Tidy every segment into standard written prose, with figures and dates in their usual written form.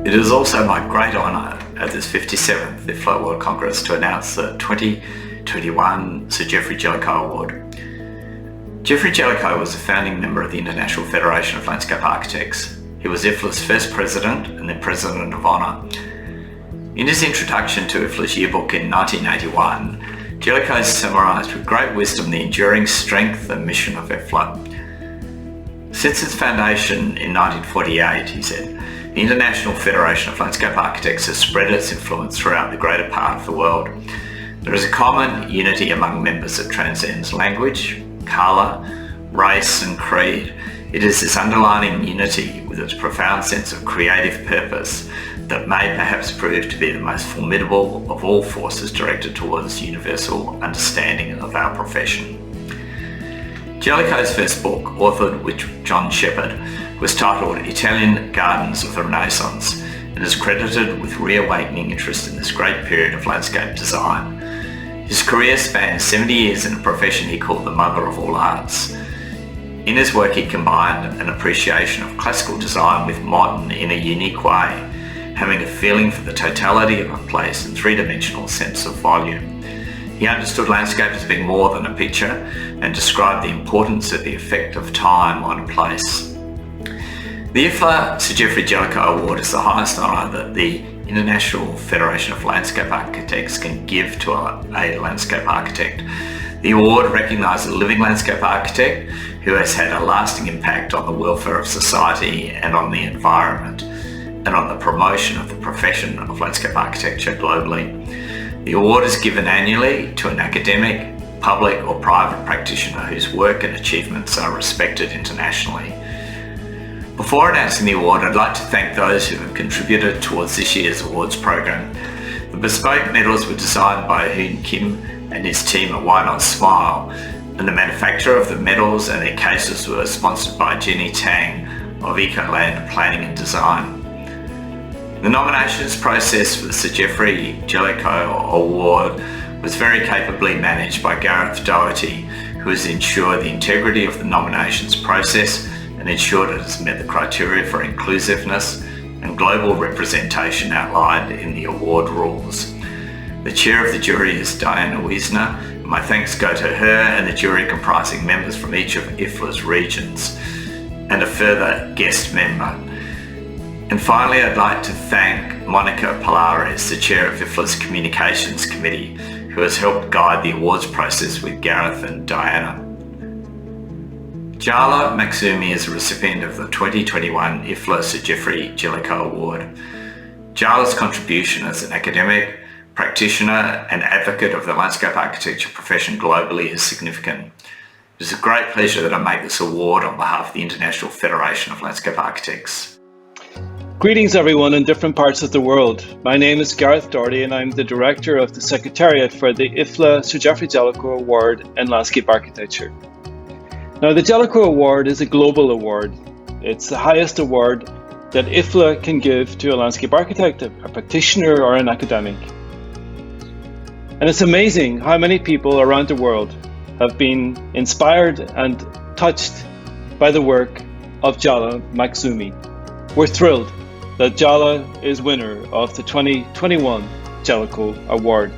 It is also my great honour at this 57th IFLA World Congress to announce the 2021 Sir Geoffrey Jellicoe Award. Geoffrey Jellicoe was a founding member of the International Federation of Landscape Architects. He was IFLA's first president and then president of honour. In his introduction to IFLA's yearbook in 1981, Jellicoe summarised with great wisdom the enduring strength and mission of IFLA. Since its foundation in 1948, he said, the International Federation of Landscape Architects has spread its influence throughout the greater part of the world. There is a common unity among members that transcends language, colour, race and creed. It is this underlying unity with its profound sense of creative purpose that may perhaps prove to be the most formidable of all forces directed towards universal understanding of our profession. Jellicoe's first book, authored with John Shepherd, was titled Italian Gardens of the Renaissance and is credited with reawakening interest in this great period of landscape design. His career spans 70 years in a profession he called the mother of all arts. In his work he combined an appreciation of classical design with modern in a unique way, having a feeling for the totality of a place and three-dimensional sense of volume. He understood landscape as being more than a picture and described the importance of the effect of time on a place. The IFLA Sir Geoffrey Jellicoe Award is the highest honour that the International Federation of Landscape Architects can give to a landscape architect. The award recognises a living landscape architect who has had a lasting impact on the welfare of society and on the environment, and on the promotion of the profession of landscape architecture globally. The award is given annually to an academic, public or private practitioner whose work and achievements are respected internationally. Before announcing the award, I'd like to thank those who have contributed towards this year's awards program. The bespoke medals were designed by Hoon Kim and his team at Why Not Smile, and the manufacture of the medals and their cases were sponsored by Jenny Tang of Ecoland Planning and Design. The nominations process for the Sir Geoffrey Jellicoe Award was very capably managed by Gareth Doherty, who has ensured the integrity of the nominations process and ensured it has met the criteria for inclusiveness and global representation outlined in the award rules. The chair of the jury is Diana Wiesner, and my thanks go to her and the jury comprising members from each of IFLA's regions and a further guest member. And finally, I'd like to thank Monica Polares, the chair of IFLA's Communications Committee, who has helped guide the awards process with Gareth and Diana. Jala Maksumi is a recipient of the 2021 IFLA Sir Geoffrey Jellicoe Award. Jala's contribution as an academic, practitioner and advocate of the landscape architecture profession globally is significant. It is a great pleasure that I make this award on behalf of the International Federation of Landscape Architects. Greetings everyone in different parts of the world. My name is Gareth Doherty and I'm the Director of the Secretariat for the IFLA Sir Geoffrey Jellicoe Award in Landscape Architecture. Now, the Jellicoe Award is a global award. It's the highest award that IFLA can give to a landscape architect, a practitioner or an academic. And it's amazing how many people around the world have been inspired and touched by the work of Jala Maksumi. We're thrilled that Jala is winner of the 2021 Jellicoe Award.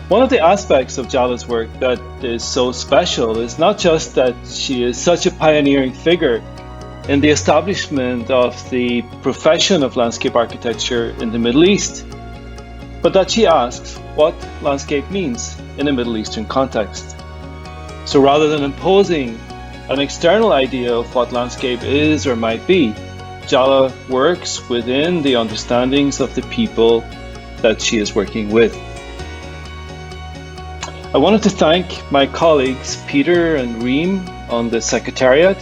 One of the aspects of Jala's work that is so special is not just that she is such a pioneering figure in the establishment of the profession of landscape architecture in the Middle East, but that she asks what landscape means in a Middle Eastern context. So rather than imposing an external idea of what landscape is or might be, Jala works within the understandings of the people that she is working with. I wanted to thank my colleagues Peter and Reem on the Secretariat,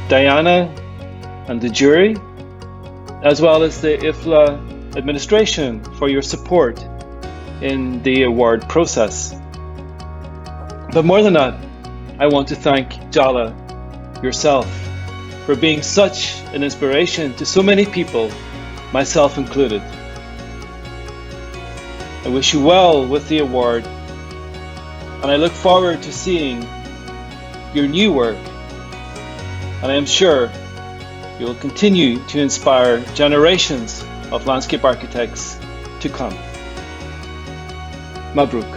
Diana and the jury, as well as the IFLA administration for your support in the award process. But more than that, I want to thank Jala yourself for being such an inspiration to so many people, myself included. I wish you well with the award, and I look forward to seeing your new work, and I am sure you will continue to inspire generations of landscape architects to come. Mabruk.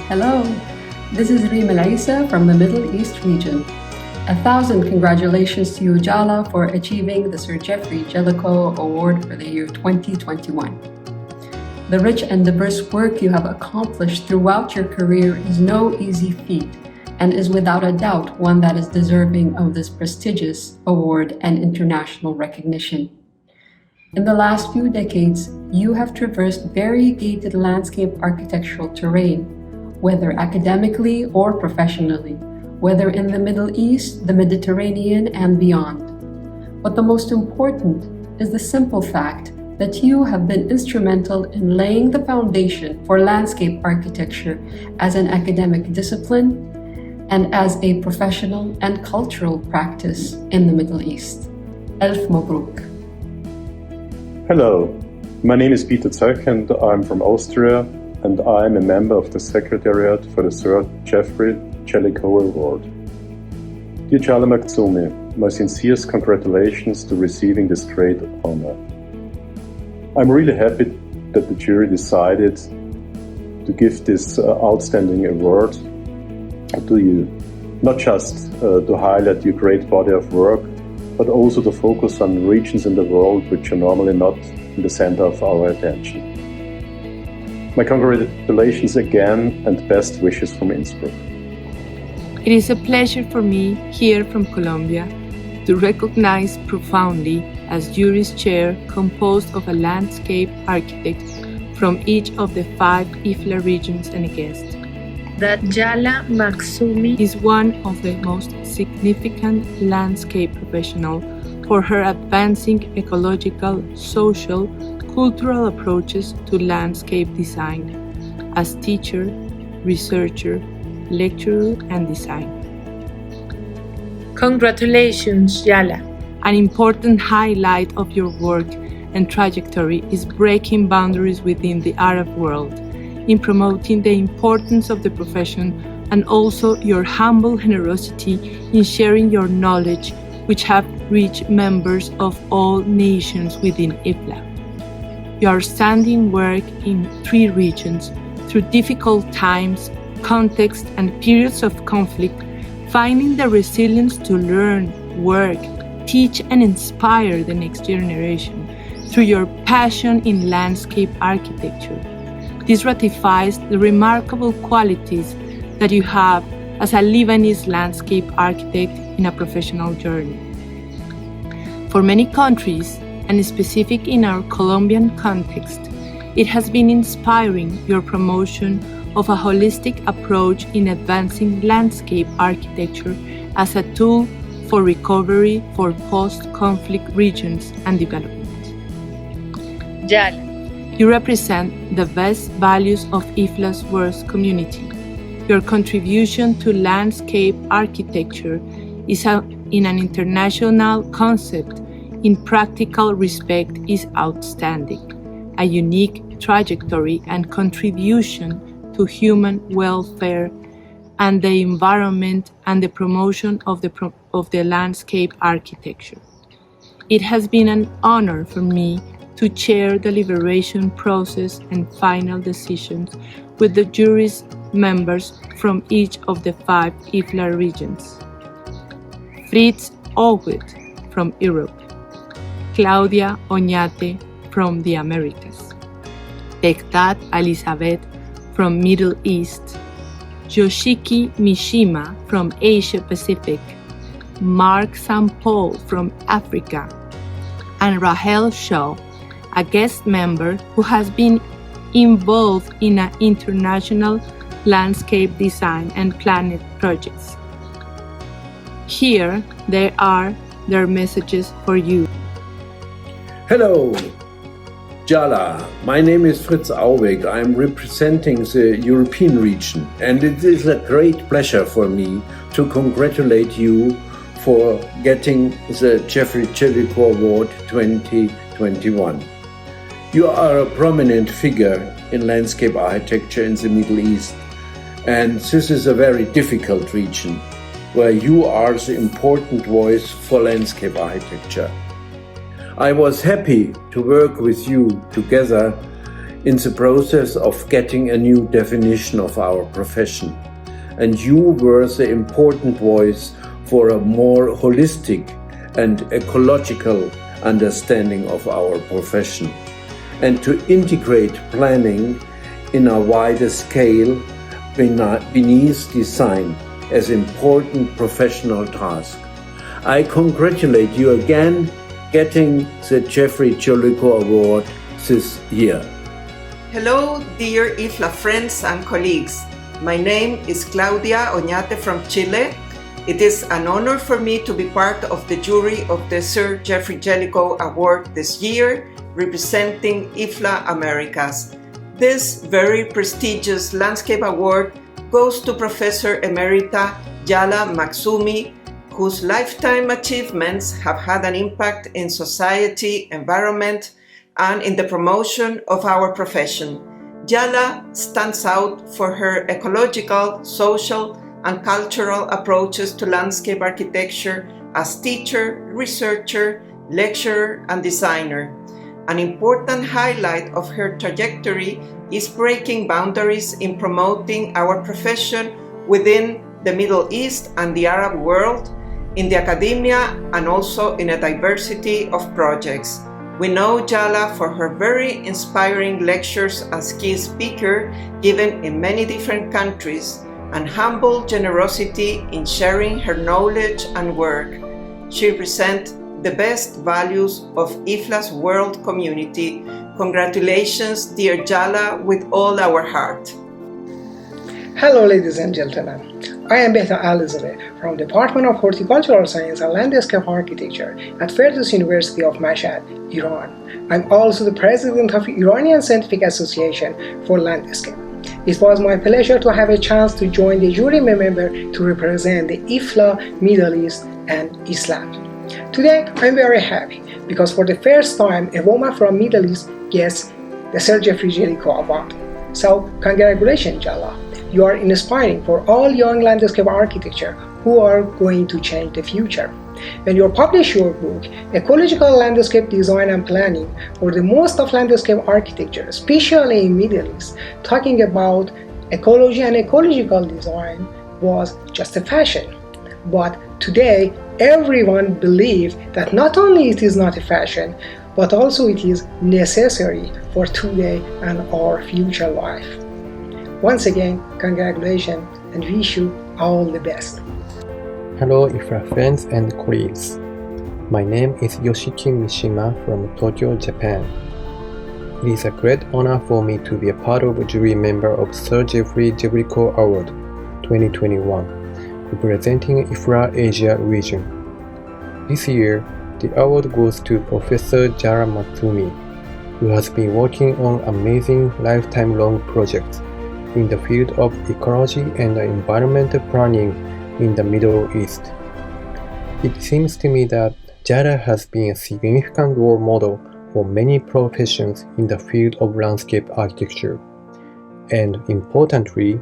Hello, this is Rima Laisa from the Middle East region. 1,000 congratulations to you, Jala, for achieving the Sir Geoffrey Jellicoe Award for the year 2021. The rich and diverse work you have accomplished throughout your career is no easy feat and is without a doubt one that is deserving of this prestigious award and international recognition. In the last few decades, you have traversed variegated landscape architectural terrain, whether academically or professionally, whether in the Middle East, the Mediterranean, and beyond. But the most important is the simple fact that you have been instrumental in laying the foundation for landscape architecture as an academic discipline and as a professional and cultural practice in the Middle East. Elf Mabruk. Hello, my name is Peter Zöch and I'm from Austria, and I'm a member of the Secretariat for the Sir Geoffrey Jellicoe Award. Dear Jala Maksumi, my sincerest congratulations to receiving this great honor. I'm really happy that the jury decided to give this outstanding award to you, not just to highlight your great body of work, but also to focus on regions in the world which are normally not in the center of our attention. My congratulations again and best wishes from Innsbruck. It is a pleasure for me, here from Colombia, to recognize profoundly as jury's chair composed of a landscape architect from each of the 5 IFLA regions and a guest, that Jala Maksumi is one of the most significant landscape professionals for her advancing ecological, social, cultural approaches to landscape design as teacher, researcher, lecturer, and designer. Congratulations, Jala. An important highlight of your work and trajectory is breaking boundaries within the Arab world, in promoting the importance of the profession and also your humble generosity in sharing your knowledge, which have reached members of all nations within IFLA. Your outstanding work in 3 regions, through difficult times, context, and periods of conflict, finding the resilience to learn, work, teach, and inspire the next generation through your passion in landscape architecture. This ratifies the remarkable qualities that you have as a Lebanese landscape architect in a professional journey. For many countries, and specific in our Colombian context, it has been inspiring your promotion of a holistic approach in advancing landscape architecture as a tool for recovery for post-conflict regions and development. Jala. You represent the best values of IFLA's world community. Your contribution to landscape architecture is in an international concept in practical respect is outstanding, a unique trajectory and contribution to human welfare and the environment and the promotion of the landscape architecture. It has been an honor for me to chair the deliberation process and final decisions with the jury's members from each of the 5 IFLA regions. Fritz Owit from Europe, Claudia Oñate from the Americas, Bektat Elizabeth from Middle East, Yoshiki Mishima from Asia Pacific, Mark Sampol from Africa, and Rahel Shaw, a guest member who has been involved in international landscape design and planet projects. Here they are their messages for you. Hello, Jala. My name is Fritz Auweg. I'm representing the European region, and it is a great pleasure for me to congratulate you for getting the Geoffrey Jellicoe Award 2021. You are a prominent figure in landscape architecture in the Middle East, and this is a very difficult region. where you are the important voice for landscape architecture. I was happy to work with you together in the process of getting a new definition of our profession, and you were the important voice for a more holistic and ecological understanding of our profession, and to integrate planning in a wider scale beneath design as important professional task. I congratulate you again getting the Geoffrey Jellicoe Award this year. Hello, dear IFLA friends and colleagues. My name is Claudia Oñate from Chile. It is an honor for me to be part of the jury of the Sir Geoffrey Jellicoe Award this year, representing IFLA Americas. This very prestigious landscape award goes to Professor Emerita Yala Maksumi, whose lifetime achievements have had an impact in society, environment, and in the promotion of our profession. Yala stands out for her ecological, social, and cultural approaches to landscape architecture as teacher, researcher, lecturer, and designer. An important highlight of her trajectory is breaking boundaries in promoting our profession within the Middle East and the Arab world, in the academia, and also in a diversity of projects. We know Yala for her very inspiring lectures as key speaker given in many different countries, and humble generosity in sharing her knowledge and work. She represents the best values of IFLA's world community. Congratulations, dear Yala, with all our heart. Hello, ladies and gentlemen. I am Behta Alizadeh from the Department of Horticultural Science and Landscape Architecture at Ferdous University of Mashhad, Iran. I'm also the president of Iranian Scientific Association for Landscape. It was my pleasure to have a chance to join the jury member to represent the IFLA, Middle East, and Islam. Today, I'm very happy because for the first time, a woman from Middle East gets the Sir Geoffrey Jellicoe Award. So, congratulations, Yala. You are inspiring for all young landscape architecture who are going to change the future. When you publish your book, Ecological Landscape Design and Planning, for the most of landscape architecture, especially in Middle East, talking about ecology and ecological design was just a fashion. But today, everyone believes that not only it is not a fashion, but also it is necessary for today and our future life. Once again, congratulations and wish you all the best. Hello IFLA friends and colleagues. My name is Yoshiki Mishima from Tokyo, Japan. It is a great honor for me to be a part of a jury member of Sir Geoffrey Jellicoe Award 2021, representing IFLA Asia region. This year, the award goes to Professor Yala Maksumi, who has been working on amazing lifetime-long projects in the field of ecology and environmental planning in the Middle East. It seems to me that Yala has been a significant role model for many professions in the field of landscape architecture. And importantly,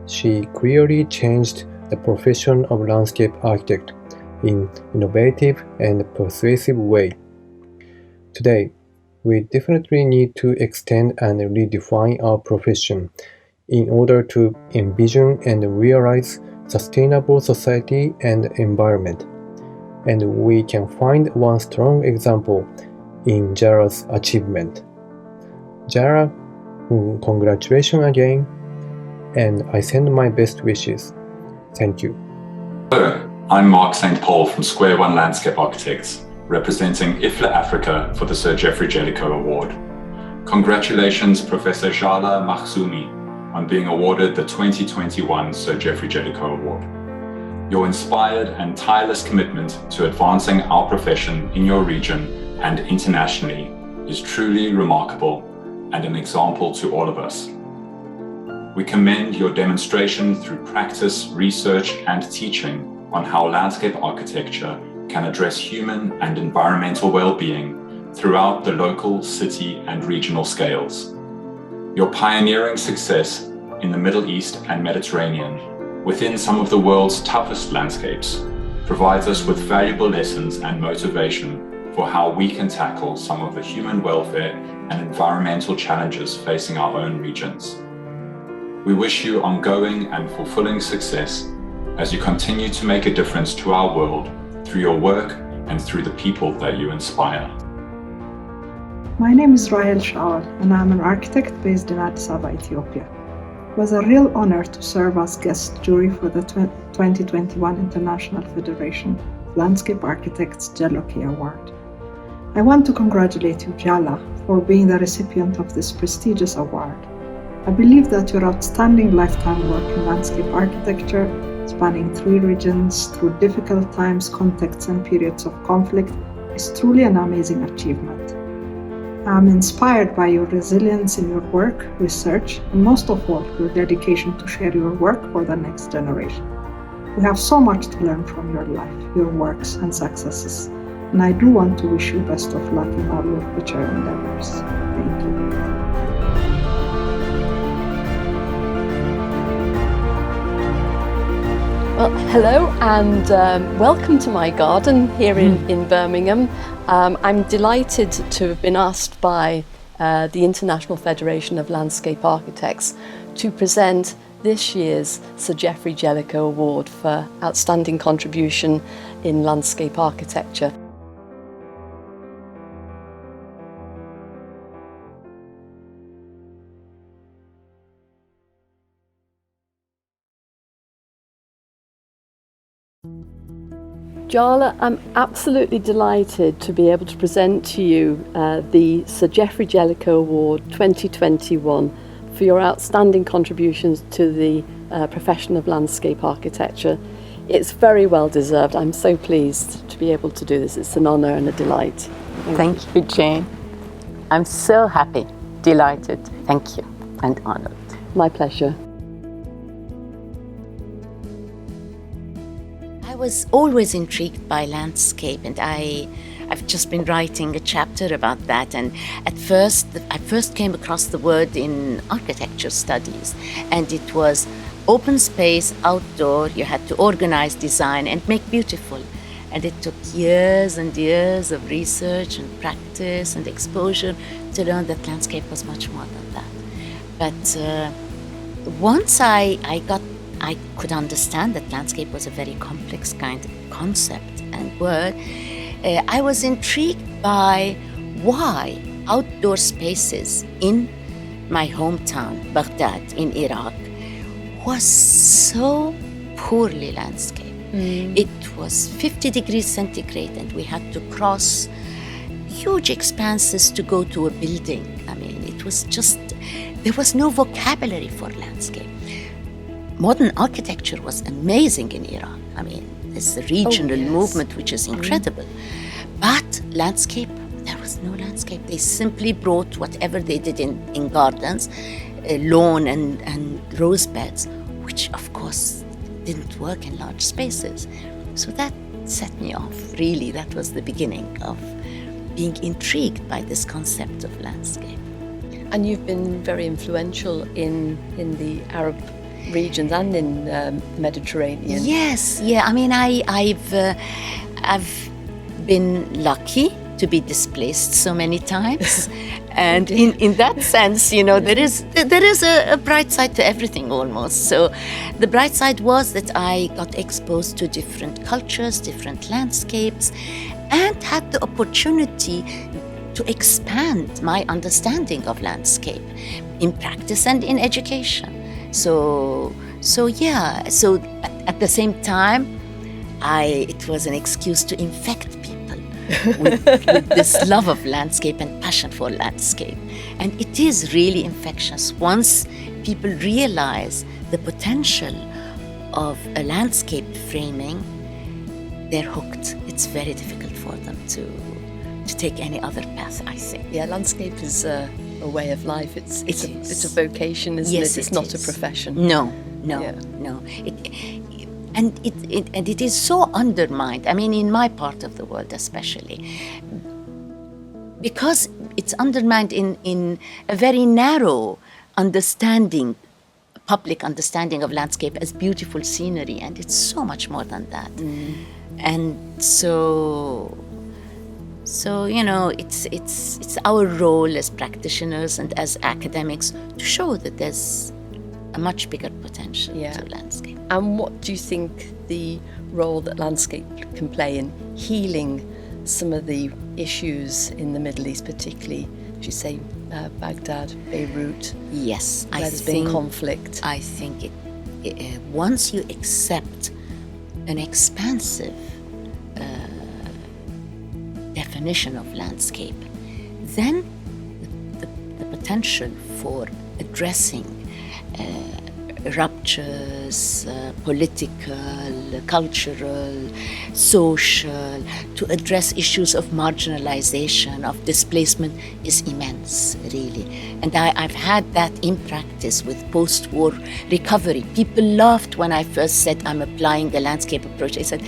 she clearly changed the profession of landscape architect in innovative and persuasive way. Today, we definitely need to extend and redefine our profession in order to envision and realize sustainable society and environment. And we can find one strong example in Yala's achievement. Yala, congratulations again, and I send my best wishes. Thank you. Hello, I'm Mark St. Paul from Square One Landscape Architects, representing IFLA Africa for the Sir Geoffrey Jellicoe Award. Congratulations, Professor Yala Maksumi, on being awarded the 2021 Sir Geoffrey Jellicoe Award. Your inspired and tireless commitment to advancing our profession in your region and internationally is truly remarkable and an example to all of us. We commend your demonstration through practice, research, and teaching on how landscape architecture can address human and environmental well-being throughout the local, city, and regional scales. Your pioneering success in the Middle East and Mediterranean within some of the world's toughest landscapes, provides us with valuable lessons and motivation for how we can tackle some of the human welfare and environmental challenges facing our own regions. We wish you ongoing and fulfilling success as you continue to make a difference to our world through your work and through the people that you inspire. My name is Rahel Shaal, and I'm an architect based in Addis Ababa, Ethiopia. It was a real honor to serve as guest jury for the 2021 International Federation of Landscape Architects Jellicoe Award. I want to congratulate you, Jala, for being the recipient of this prestigious award. I believe that your outstanding lifetime work in landscape architecture, spanning 3 regions through difficult times, contexts, and periods of conflict, is truly an amazing achievement. I am inspired by your resilience in your work, research, and most of all, your dedication to share your work for the next generation. We have so much to learn from your life, your works, and successes, and I do want to wish you best of luck in all your future endeavors. Thank you. Well, hello and welcome to my garden here in Birmingham. I'm delighted to have been asked by the International Federation of Landscape Architects to present this year's Sir Geoffrey Jellicoe Award for Outstanding Contribution in Landscape Architecture. Jala, I'm absolutely delighted to be able to present to you the Sir Geoffrey Jellicoe Award 2021 for your outstanding contributions to the profession of landscape architecture. It's very well deserved. I'm so pleased to be able to do this. It's an honour and a delight. Thank you, Jane. I'm so happy, delighted, thank you, and honoured. My pleasure. I was always intrigued by landscape, and I've just been writing a chapter about that. And at first, I first came across the word in architecture studies, and it was open space, outdoor. You had to organize, design, and make beautiful. And it took years and years of research and practice and exposure to learn that landscape was much more than that. But once I could understand that landscape was a very complex kind of concept and word. I was intrigued by why outdoor spaces in my hometown, Baghdad, in Iraq, was so poorly landscaped. It was 50 degrees centigrade, and we had to cross huge expanses to go to a building. I mean, it was just, there was no vocabulary for landscape. Modern architecture was amazing in Iran. I mean, there's the regional movement, which is incredible. But landscape, there was no landscape. They simply brought whatever they did in gardens, lawn and rose beds, which of course didn't work in large spaces. So that set me off, really. That was the beginning of being intrigued by this concept of landscape. And you've been very influential in the Arab regions and in the Mediterranean. Yes, yeah. I mean, I've been lucky to be displaced so many times, and in that sense, you know, there is a bright side to everything almost. So, the bright side was that I got exposed to different cultures, different landscapes, and had the opportunity to expand my understanding of landscape in practice and in education. So at the same time, it was an excuse to infect people with this love of landscape and passion for landscape. And it is really infectious. Once people realize the potential of a landscape framing, they're hooked. It's very difficult for them to take any other path, I think. Yeah, landscape is a way of life. It's a vocation, isn't it? It's not a profession. No. It is so undermined. I mean, in my part of the world especially, because it's undermined in a very narrow understanding public understanding of landscape as beautiful scenery, and it's so much more than that. And so it's our role as practitioners and as academics to show that there's a much bigger potential to landscape. And what do you think the role that landscape can play in healing some of the issues in the Middle East, particularly, as you say, Baghdad, Beirut? Yes, where there's been conflict. I think once you accept an expansive definition of landscape, then the potential for addressing ruptures, political, cultural, social, to address issues of marginalization, of displacement is immense, really. And I've had that in practice with post-war recovery. People laughed when I first said I'm applying the landscape approach. They said,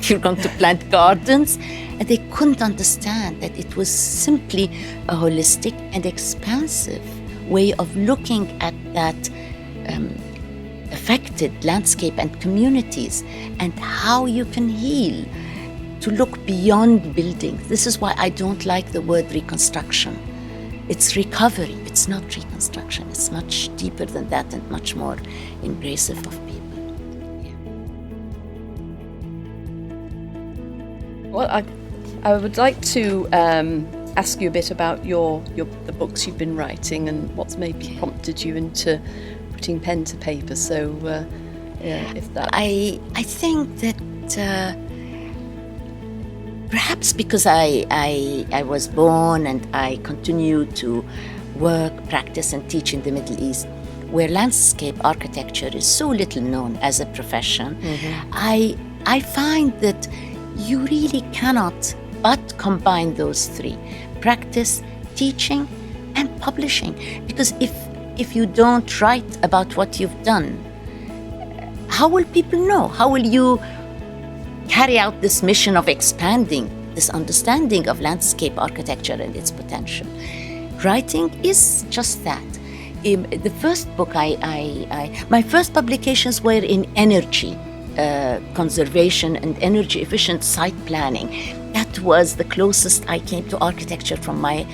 you're going to plant gardens? And they couldn't understand that it was simply a holistic and expansive way of looking at that affected landscape and communities, and how you can heal, to look beyond buildings. This is why I don't like the word reconstruction. It's recovery, it's not reconstruction. It's much deeper than that and much more embracive of people. Well, I would like to ask you a bit about the books you've been writing and what's maybe prompted you into putting pen to paper. So, if that, I think that perhaps because I was born and I continue to work, practice, and teach in the Middle East, where landscape architecture is so little known as a profession, I find that you really cannot but combine those three: practice, teaching, and publishing. Because if you don't write about what you've done, how will people know? How will you carry out this mission of expanding this understanding of landscape architecture and its potential? Writing is just that. The first book, my first publications were in energy conservation and energy efficient site planning. That was the closest I came to architecture from my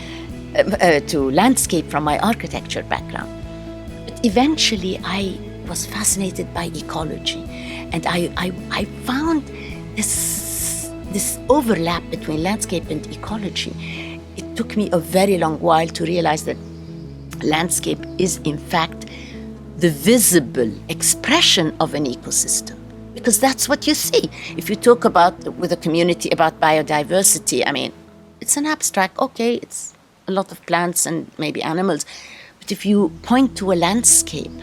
to landscape from my architecture background. But eventually I was fascinated by ecology, and I found this overlap between landscape and ecology. It took me a very long while to realize that landscape is in fact the visible expression of an ecosystem, because that's what you see. If you talk with a community about biodiversity, I mean, it's an abstract, okay, it's a lot of plants and maybe animals. But if you point to a landscape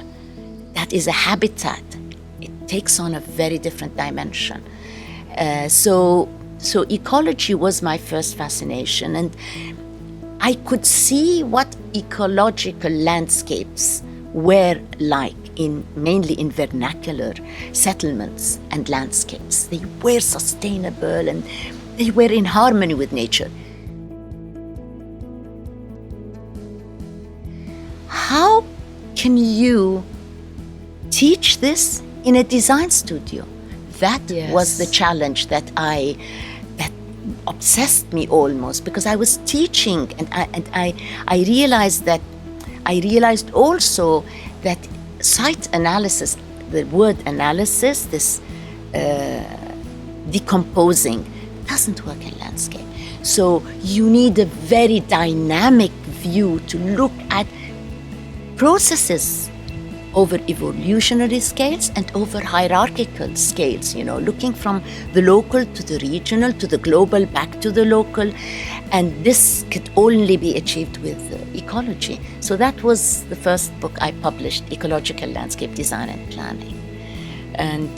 that is a habitat, it takes on a very different dimension. So ecology was my first fascination, and I could see what ecological landscapes were like mainly in vernacular settlements and landscapes. They were sustainable and they were in harmony with nature. How can you teach this in a design studio? That was the challenge that obsessed me almost, because I was teaching and I realized also that site analysis, the word analysis, this decomposing, doesn't work in landscape. So you need a very dynamic view to look at processes over evolutionary scales and over hierarchical scales, looking from the local to the regional to the global back to the local. And this could only be achieved with ecology. So that was the first book I published, Ecological Landscape Design and Planning. And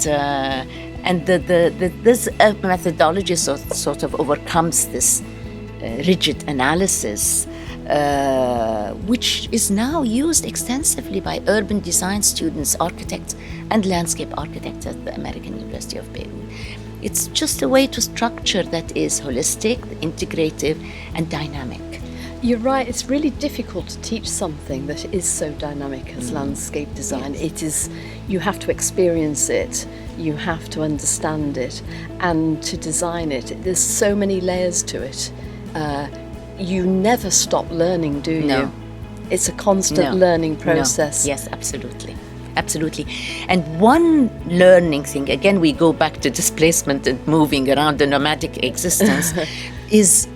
this methodology sort of overcomes this rigid analysis, which is now used extensively by urban design students, architects, and landscape architects at the American University of Beirut. It's just a way to structure that is holistic, integrative, and dynamic. You're right, it's really difficult to teach something that is so dynamic as landscape design. Yes. It is, you have to experience it, you have to understand it, and to design it. There's so many layers to it. You never stop learning, do you? No. It's a constant learning process. No. Yes, absolutely. Absolutely. And one learning thing, again, we go back to displacement and moving around the nomadic existence, is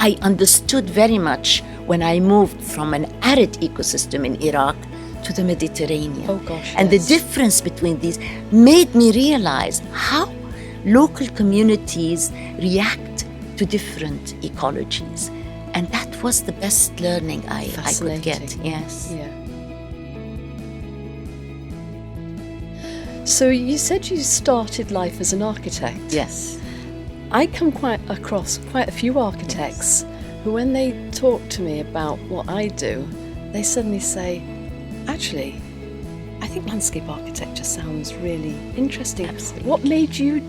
I understood very much when I moved from an arid ecosystem in Iraq to the Mediterranean. Oh gosh, and the difference between these made me realize how local communities react to different ecologies. And that was the best learning I could get. Yes. Yeah. So you said you started life as an architect. Yes. I come across quite a few architects who, when they talk to me about what I do, they suddenly say, actually, I think landscape architecture sounds really interesting. Absolutely. What made you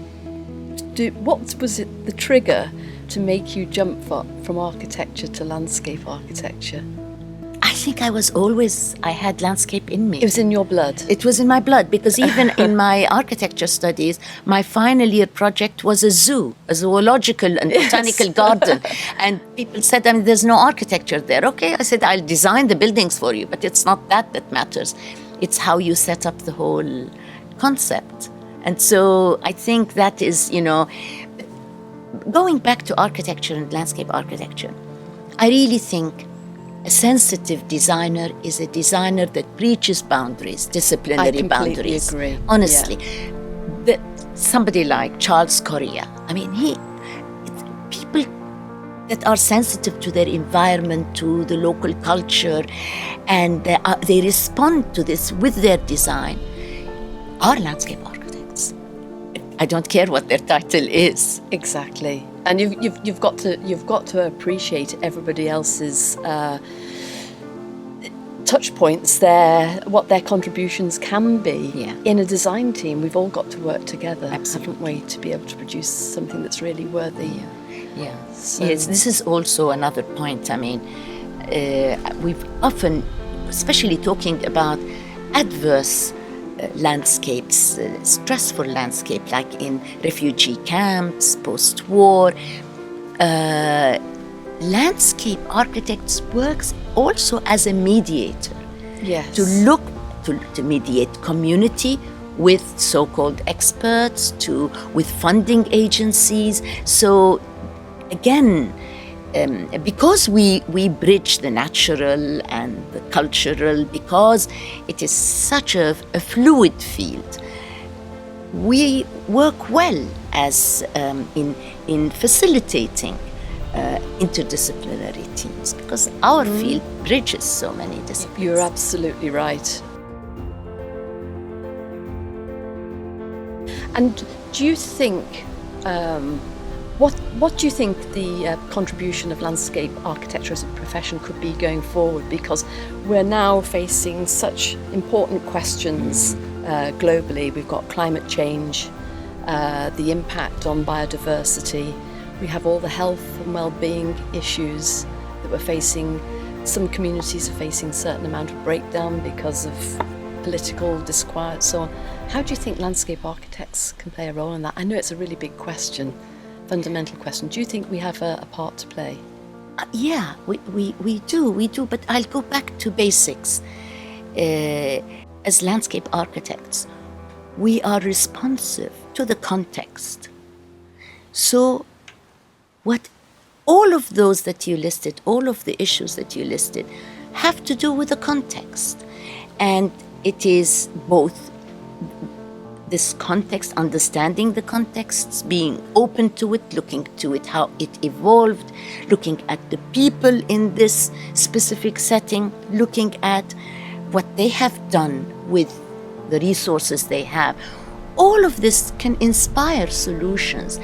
do, what was it, the trigger to make you jump from architecture to landscape architecture? I think I had landscape in me. It was in your blood? It was in my blood, because even in my architecture studies, my final year project was a zoo, a zoological and botanical garden. And people said, there's no architecture there. Okay, I said, I'll design the buildings for you, but it's not that matters. It's how you set up the whole concept. And so I think that is, going back to architecture and landscape architecture, I really think a sensitive designer is a designer that breaches boundaries, disciplinary boundaries. I completely agree. Honestly. Somebody like Charles Correa, people that are sensitive to their environment, to the local culture, and they respond to this with their design, are landscape architects. I don't care what their title is. Exactly. And you've got to appreciate everybody else's touch points, what their contributions can be. Yeah. In a design team, we've all got to work together, Absolutely. haven't we, to be able to produce something that's really worthy. Yeah. So, yes, this is also another point. We've often, especially talking about adverse landscapes, stressful landscape, like in refugee camps, post-war. Landscape architects works also as a mediator. Yes. To mediate community with so-called experts, with funding agencies. So again, because we bridge the natural and the cultural, because it is such a fluid field, we work well as in facilitating interdisciplinary teams, because our field bridges so many disciplines. You're absolutely right. And do you think, what do you think the contribution of landscape architecture as a profession could be going forward? Because we're now facing such important questions globally. We've got climate change, the impact on biodiversity. We have all the health and well-being issues that we're facing. Some communities are facing a certain amount of breakdown because of political disquiet, so on. How do you think landscape architects can play a role in that? I know it's a really big question, fundamental question. Do you think we have a part to play? Yeah, we do, but I'll go back to basics. As landscape architects, we are responsive to the context. So all of those that you listed, all of the issues that you listed, have to do with the context. And it is both this context, understanding the contexts, being open to it, looking to it, how it evolved, looking at the people in this specific setting, looking at what they have done with the resources they have. All of this can inspire solutions,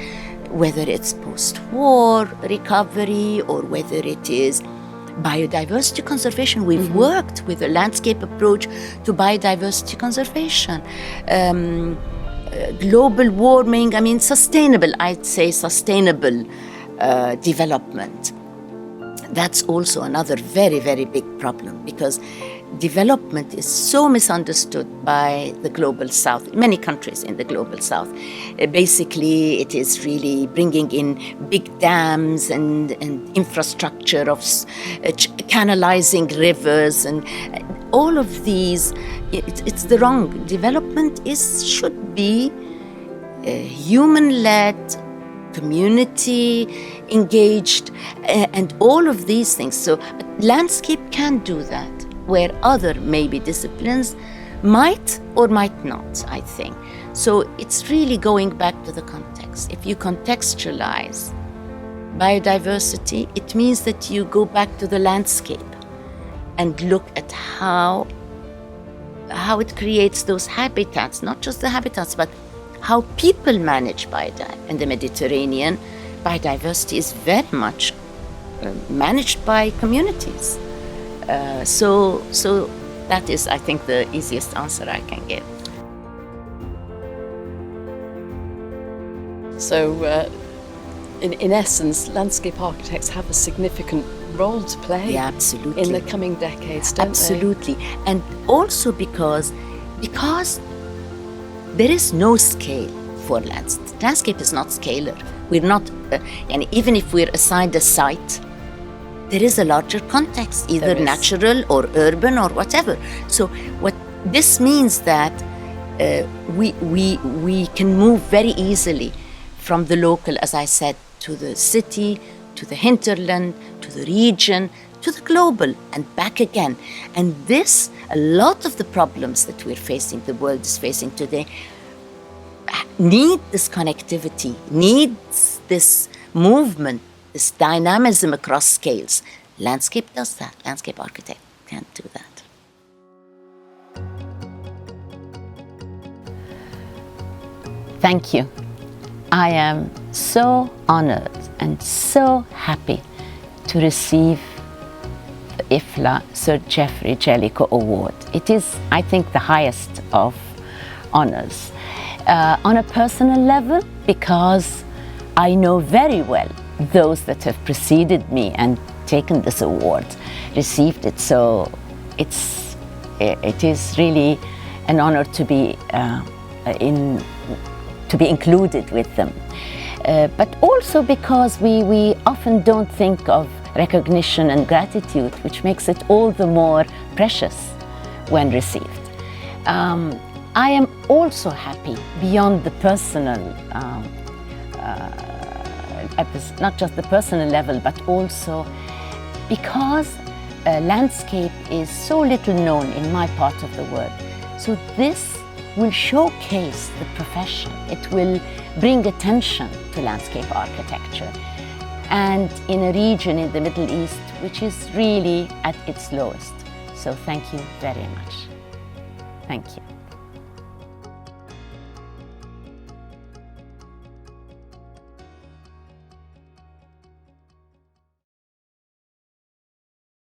whether it's post-war recovery or whether it is biodiversity conservation. We've worked with a landscape approach to biodiversity conservation. Global warming, sustainable, I'd say sustainable development. That's also another very, very big problem, because development is so misunderstood by the global south, many countries in the global south. Basically, it is really bringing in big dams and infrastructure of canalizing rivers and all of these. It's the wrong. Development should be human-led, community engaged, and all of these things. So landscape can do that, where other maybe disciplines might or might not, I think. So it's really going back to the context. If you contextualize biodiversity, it means that you go back to the landscape and look at how it creates those habitats, not just the habitats, but how people manage biodiversity. In the Mediterranean, biodiversity is very much managed by communities. So that is, I think, the easiest answer I can give. So, in essence, landscape architects have a significant role to play. Yeah, absolutely. In the coming decades, don't absolutely. They? And also because there is no scale for landscape. Landscape is not scalar. We're not, and even if we're assigned a site, there is a larger context, either natural or urban or whatever. So what this means that we can move very easily from the local, as I said, to the city, to the hinterland, to the region, to the global, and back again. And this, a lot of the problems that we're facing, the world is facing today, need this connectivity, needs this movement, this dynamism across scales. Landscape does that. Landscape architect can't do that. Thank you. I am so honored and so happy to receive the IFLA Sir Geoffrey Jellicoe Award. It is, I think, the highest of honors. On a personal level, because I know very well those that have preceded me and taken this award, received it. So it is really an honor to be included with them. But also because we often don't think of recognition and gratitude, which makes it all the more precious when received. I am also happy beyond the personal, not just the personal level, but also because landscape is so little known in my part of the world. So this will showcase the profession. It will bring attention to landscape architecture, and in a region in the Middle East which is really at its lowest. So thank you very much. Thank you.